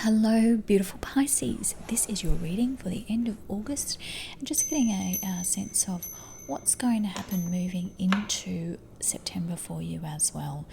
Hello, beautiful Pisces. This is your reading for the end of August, and just getting a sense of what's going to happen moving into September for you as well.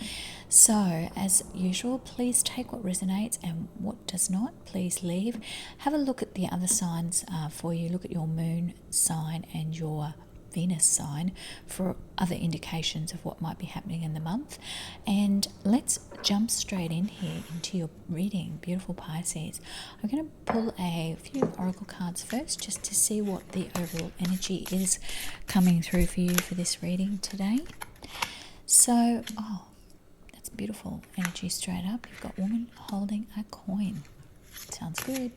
So, as usual, please take what resonates and what does not. Please leave. Have a look at the other signs for you. Look at your moon sign and your Venus sign for other indications of what might be happening in the month. And let's jump straight in here into your reading, beautiful Pisces. I'm going to pull a few oracle cards first just to see what the overall energy is coming through for you for this reading today. So, that's beautiful energy straight up. You've got woman holding a coin. Sounds good.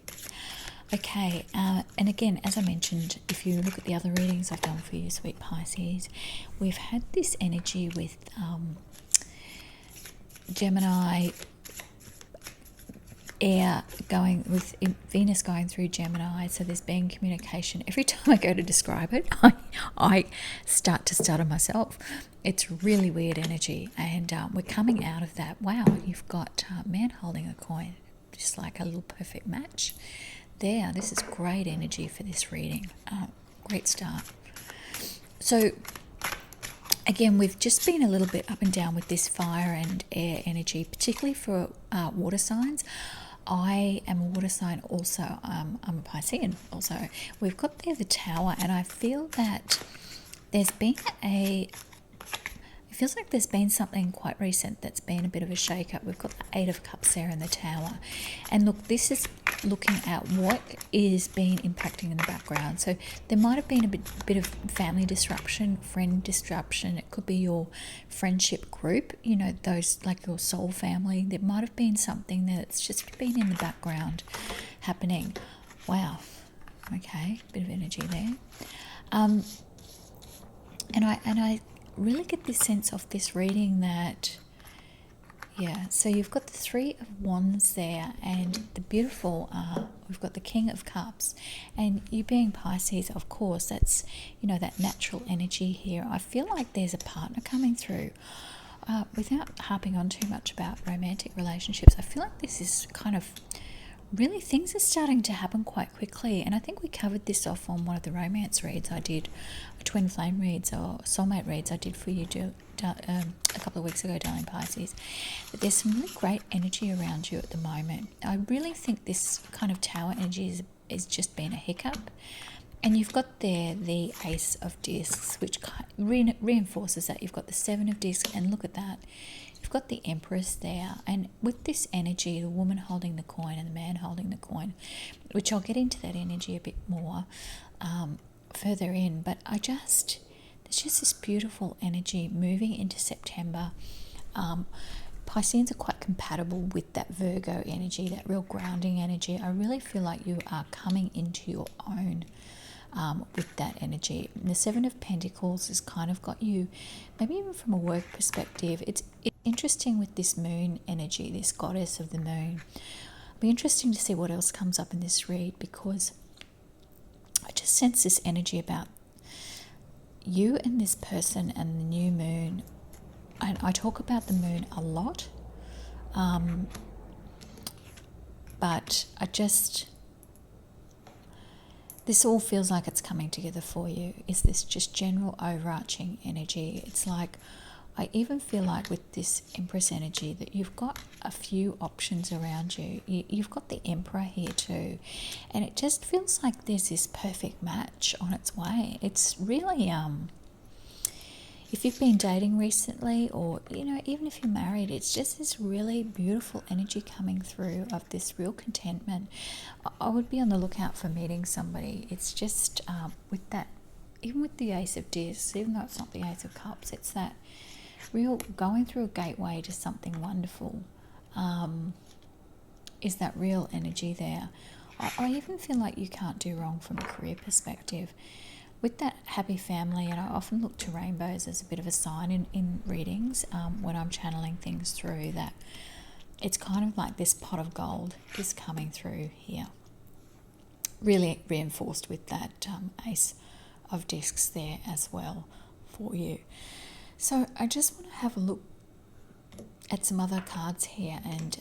Okay, and again, as I mentioned, if you look at the other readings I've done for you, sweet Pisces, we've had this energy with Gemini, air going with Venus going through Gemini, so there's been communication. Every time I go to describe it, I start to stutter myself. It's really weird energy, and we're coming out of that. Wow, you've got man holding a coin, just like a little perfect match. There, this is great energy for this reading. Great start. So again, we've just been a little bit up and down with this fire and air energy, particularly for water signs. I am a water sign also. I'm a Piscean also. We've got there the Tower, and I feel that there's been it feels like there's been something quite recent that's been a bit of a shake-up. We've got the Eight of Cups there in the Tower. And look, this is looking at what is being impacting in the background. So there might have been a bit of family disruption, friend disruption. It could be your friendship group, you know, those like your soul family. There might have been something that's just been in the background happening. Wow. Okay, bit of energy there. And I really get this sense of this reading that, yeah, so you've got the Three of Wands there, and the beautiful, we've got the King of Cups, and you being Pisces, of course, that's, you know, that natural energy here. I feel like there's a partner coming through. Without harping on too much about romantic relationships, I feel like this is kind of really, things are starting to happen quite quickly, and I think we covered this off on one of the romance reads I did, twin flame reads or soulmate reads I did for you a couple of weeks ago, darling Pisces. But there's some really great energy around you at the moment. I really think this kind of Tower energy is just been a hiccup, and you've got there the Ace of Discs, which reinforces that. You've got the Seven of Discs, and look at that. You've got the Empress there, and with this energy, the woman holding the coin and the man holding the coin, which I'll get into that energy a bit more further in, but there's just this beautiful energy moving into September. Pisceans are quite compatible with that Virgo energy, that real grounding energy. I really feel like you are coming into your own with that energy. And the Seven of Pentacles has kind of got you, maybe even from a work perspective. It's interesting with this moon energy, this goddess of the moon. It'll be interesting to see what else comes up in this read, because I just sense this energy about you and this person and the new moon. And I talk about the moon a lot, but this all feels like it's coming together for you. Is this just general overarching energy? It's like, I even feel like with this Empress energy that you've got a few options around you. You've got the Emperor here too. And it just feels like there's this perfect match on its way. It's really, if you've been dating recently, or, you know, even if you're married, it's just this really beautiful energy coming through of this real contentment. I would be on the lookout for meeting somebody. It's just with that, even with the Ace of Discs, even though it's not the Ace of Cups, it's that real going through a gateway to something wonderful. Is that real energy there. I even feel like you can't do wrong from a career perspective. With that happy family, and I often look to rainbows as a bit of a sign in readings when I'm channeling things through, that it's kind of like this pot of gold is coming through here. Really reinforced with that Ace of Discs there as well for you. So I just want to have a look at some other cards here and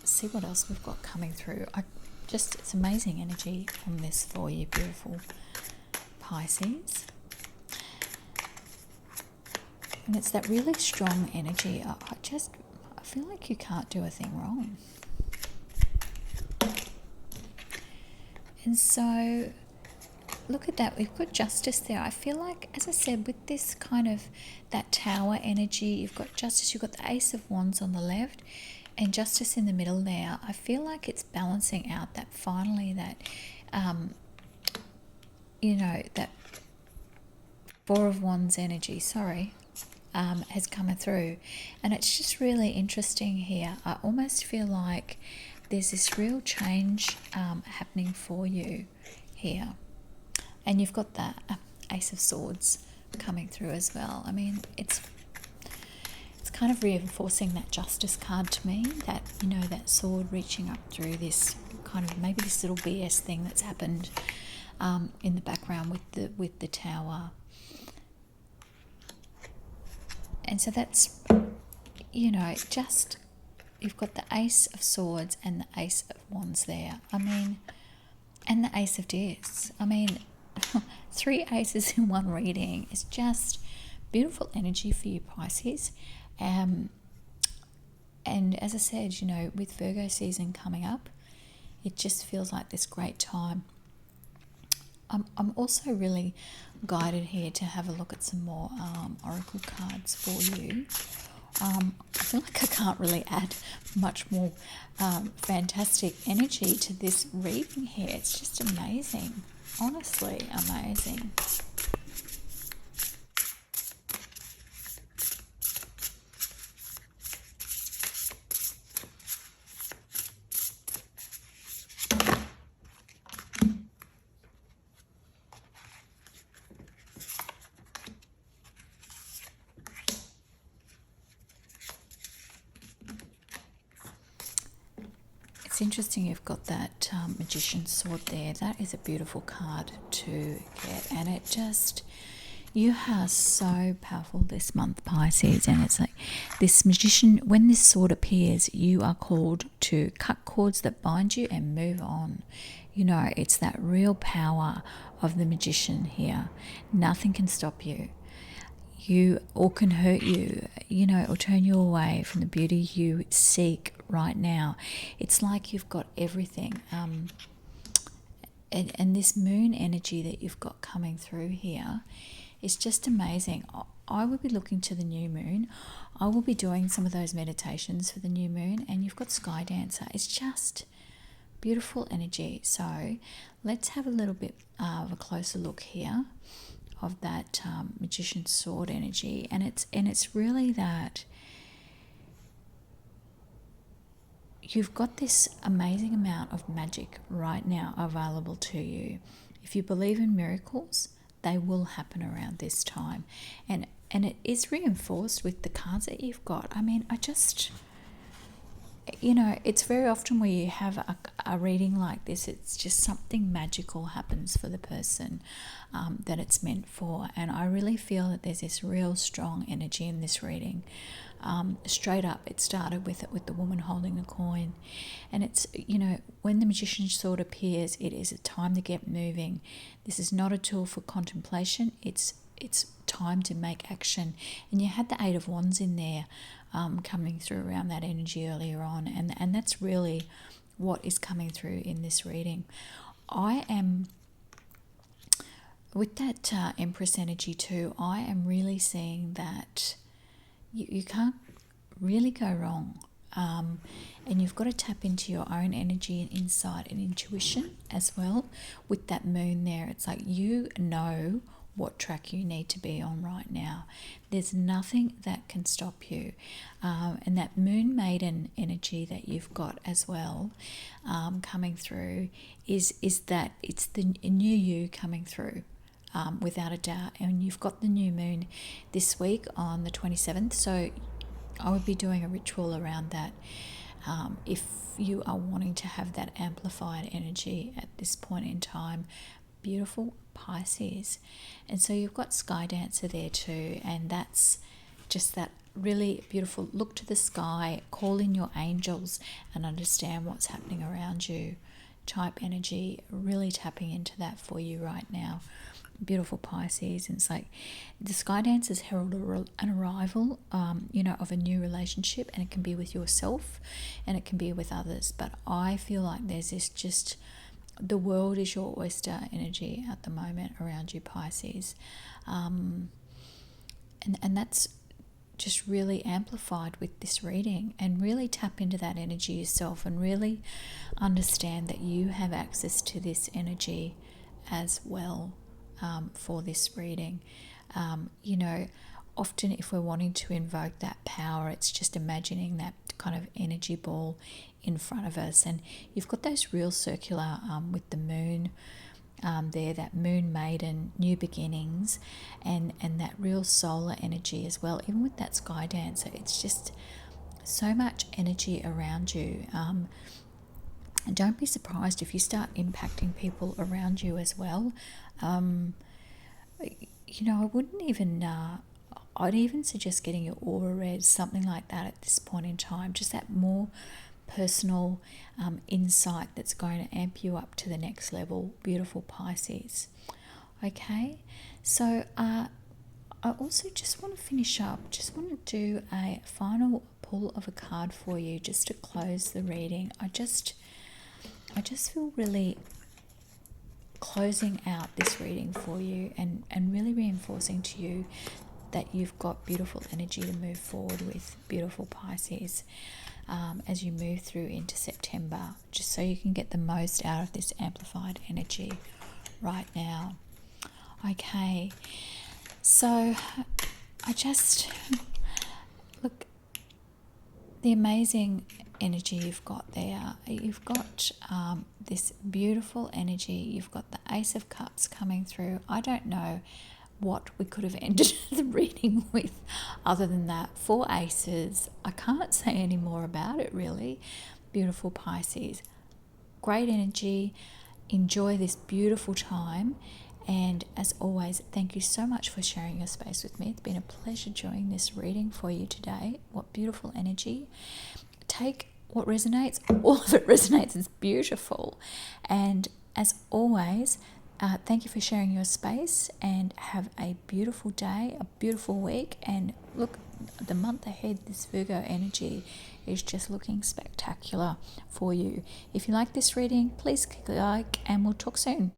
see what else we've got coming through. It's amazing energy on this for you, beautiful Pisces. And it's that really strong energy. I feel like you can't do a thing wrong. And so, look at that. We've got justice there. I feel like, as I said, with this kind of that tower energy, you've got justice, you've got the Ace of Wands on the left and justice in the middle there. I feel like it's balancing out that finally that, that Four of Wands energy, has come through. And it's just really interesting here. I almost feel like there's this real change happening for you here. And you've got that Ace of Swords coming through as well. I mean, it's kind of reinforcing that Justice card to me, that, that sword reaching up through this kind of, maybe this little BS thing that's happened in the background with the tower. And so that's, you've got the Ace of Swords and the Ace of Wands there. I mean, and the Ace of Discs. I mean, 3 aces in one reading is just beautiful energy for you, Pisces. And as I said, with Virgo season coming up, it just feels like this great time. I'm also really guided here to have a look at some more oracle cards for you. I feel like I can't really add much more fantastic energy to this reading here. It's just amazing. Honestly, amazing. It's interesting you've got that Magician's Sword there. That is a beautiful card to get, and it just, you are so powerful this month, Pisces. And it's like this Magician, when this sword appears, you are called to cut cords that bind you and move on. It's that real power of the Magician here. Nothing can stop you. Or can hurt you, or turn you away from the beauty you seek right now. It's like you've got everything. And this moon energy that you've got coming through here is just amazing. I will be looking to the new moon. I will be doing some of those meditations for the new moon. And you've got Sky Dancer. It's just beautiful energy. So let's have a little bit of a closer look here of that Magician's Sword energy, and it's really that you've got this amazing amount of magic right now available to you. If you believe in miracles, they will happen around this time, and it is reinforced with the cards that you've got. I mean, it's very often where you have a reading like this, it's just something magical happens for the person that it's meant for. And I really feel that there's this real strong energy in this reading. Straight up, it started with the woman holding a coin. And it's, when the Magician's Sword appears, it is a time to get moving. This is not a tool for contemplation. It's time to make action. And you had the Eight of Wands in there coming through around that energy earlier on, and that's really what is coming through in this reading. I am with that Empress energy too. I am really seeing that you can't really go wrong, and you've got to tap into your own energy and insight and intuition as well. With that moon there, it's like what track you need to be on right now. There's nothing that can stop you. And that Moon Maiden energy that you've got as well coming through is that it's the new you coming through, without a doubt. And you've got the new moon this week on the 27th. So I would be doing a ritual around that if you are wanting to have that amplified energy at this point in time. Beautiful Pisces. And so you've got Sky Dancer there too, and that's just that really beautiful. Look to the sky, call in your angels, and understand what's happening around you. Type energy, really tapping into that for you right now. Beautiful Pisces. And it's like the sky dancers herald an arrival, of a new relationship, and it can be with yourself and it can be with others. But I feel like there's this just, the world is your oyster energy at the moment around you, Pisces. And that's just really amplified with this reading, and really tap into that energy yourself and really understand that you have access to this energy as well for this reading. Often if we're wanting to invoke that power, it's just imagining that kind of energy ball in front of us, and you've got those real circular with the moon there, that moon maiden, new beginnings, and that real solar energy as well. Even with that sky dancer, it's just so much energy around you. And don't be surprised if you start impacting people around you as well. I wouldn't even I'd even suggest getting your aura read, something like that at this point in time, just that more personal insight that's going to amp you up to the next level. Beautiful Pisces. Okay, so I also just want to finish up, just want to do a final pull of a card for you just to close the reading. I just feel really closing out this reading for you and really reinforcing to you that you've got beautiful energy to move forward with, beautiful Pisces, as you move through into September, just so you can get the most out of this amplified energy right now. Okay, so I just look, the amazing energy you've got there. You've got this beautiful energy. You've got the Ace of Cups coming through. I don't know what we could have ended the reading with other than that. 4 aces. I can't say any more about it, really. Beautiful Pisces. Great energy. Enjoy this beautiful time. And as always, thank you so much for sharing your space with me. It's been a pleasure doing this reading for you today. What beautiful energy. Take what resonates. All of it resonates. It's beautiful. And as always, thank you for sharing your space, and have a beautiful day, a beautiful week. And look, the month ahead, this Virgo energy is just looking spectacular for you. If you like this reading, please click like, and we'll talk soon.